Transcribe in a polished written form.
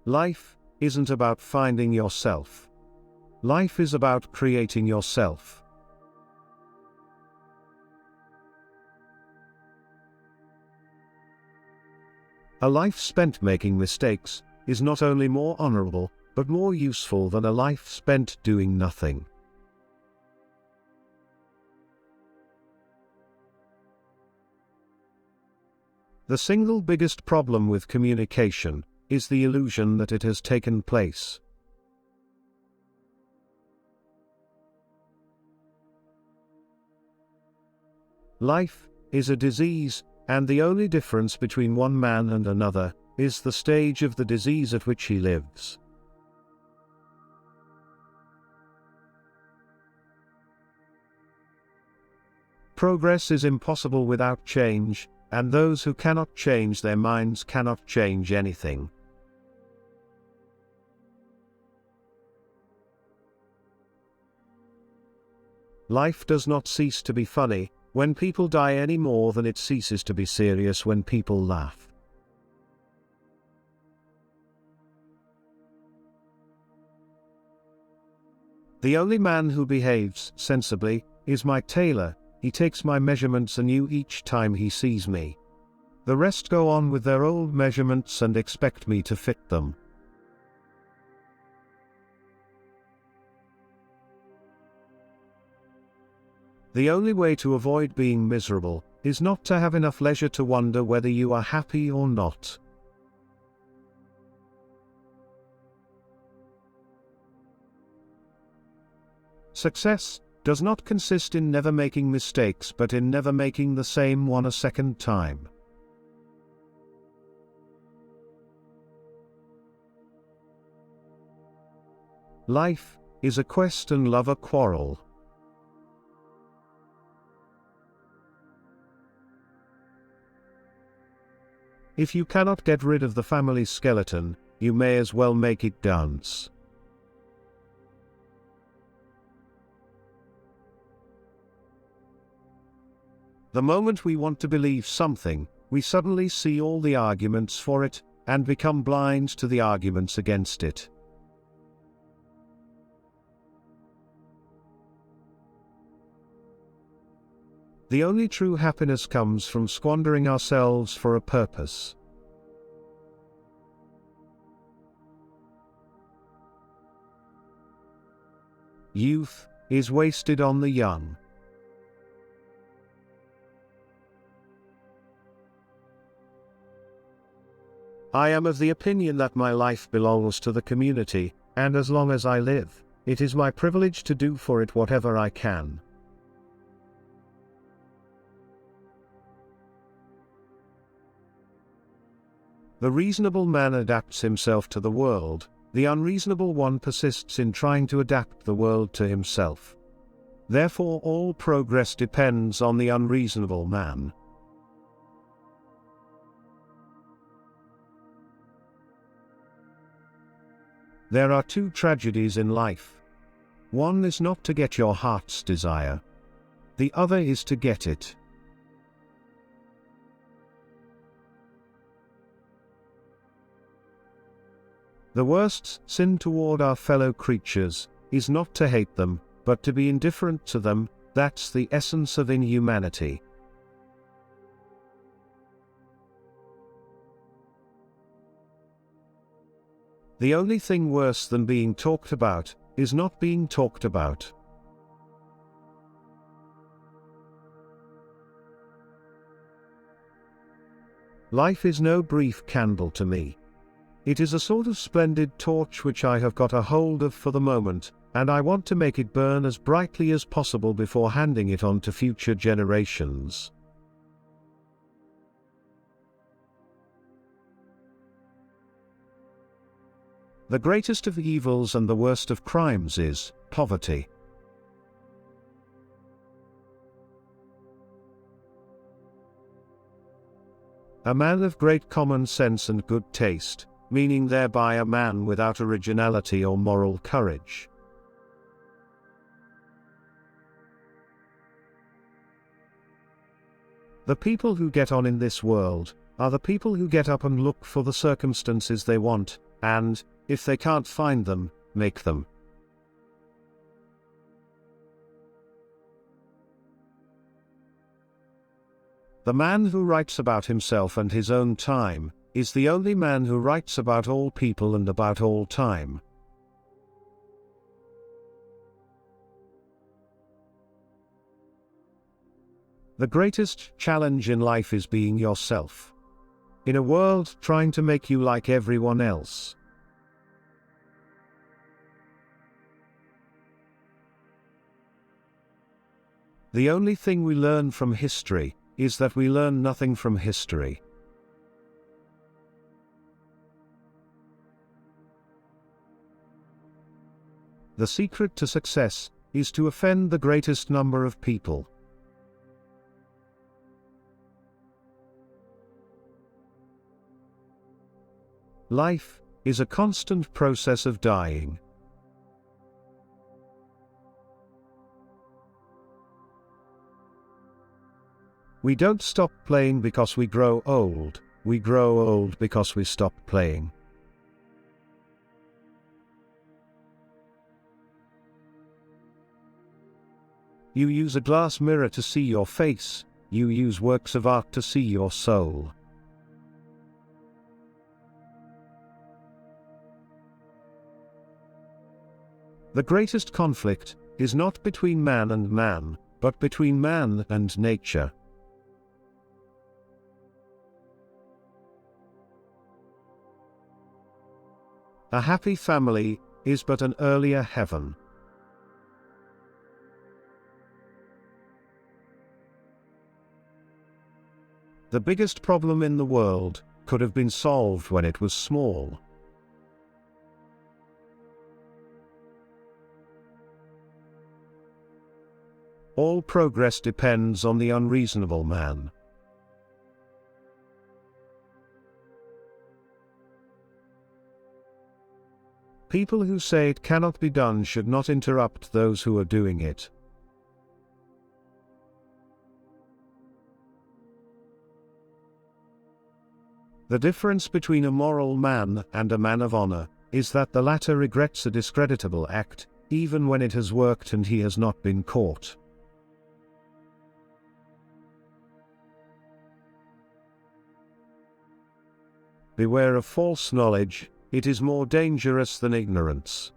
Life isn't about finding yourself. Life is about creating yourself. A life spent making mistakes is not only more honorable, but more useful than a life spent doing nothing. The single biggest problem with communication is the illusion that it has taken place. Life is a disease, and the only difference between one man and another is the stage of the disease at which he lives. Progress is impossible without change, and those who cannot change their minds cannot change anything. Life does not cease to be funny when people die any more than it ceases to be serious when people laugh. The only man who behaves sensibly is my tailor. He takes my measurements anew each time he sees me. The rest go on with their old measurements and expect me to fit them. The only way to avoid being miserable is not to have enough leisure to wonder whether you are happy or not. Success does not consist in never making mistakes but in never making the same one a second time. Life is a quest and love a quarrel. If you cannot get rid of the family skeleton, you may as well make it dance. The moment we want to believe something, we suddenly see all the arguments for it, and become blind to the arguments against it. The only true happiness comes from squandering ourselves for a purpose. Youth is wasted on the young. I am of the opinion that my life belongs to the community, and as long as I live, it is my privilege to do for it whatever I can. The reasonable man adapts himself to the world, the unreasonable one persists in trying to adapt the world to himself. Therefore all progress depends on the unreasonable man. There are two tragedies in life. One is not to get your heart's desire. The other is to get it. The worst sin toward our fellow creatures is not to hate them, but to be indifferent to them. That's the essence of inhumanity. The only thing worse than being talked about is not being talked about. Life is no brief candle to me. It is a sort of splendid torch which I have got a hold of for the moment, and I want to make it burn as brightly as possible before handing it on to future generations. The greatest of evils and the worst of crimes is poverty. A man of great common sense and good taste, meaning thereby a man without originality or moral courage. The people who get on in this world are the people who get up and look for the circumstances they want, and, if they can't find them, make them. The man who writes about himself and his own time is the only man who writes about all people and about all time. The greatest challenge in life is being yourself. In a world trying to make you like everyone else. The only thing we learn from history is that we learn nothing from history. The secret to success is to offend the greatest number of people. Life is a constant process of dying. We don't stop playing because we grow old, we grow old because we stop playing. You use a glass mirror to see your face, you use works of art to see your soul. The greatest conflict is not between man and man, but between man and nature. A happy family is but an earlier heaven. The biggest problem in the world could have been solved when it was small. All progress depends on the unreasonable man. People who say it cannot be done should not interrupt those who are doing it. The difference between a moral man and a man of honor is that the latter regrets a discreditable act, even when it has worked and he has not been caught. Beware of false knowledge, it is more dangerous than ignorance.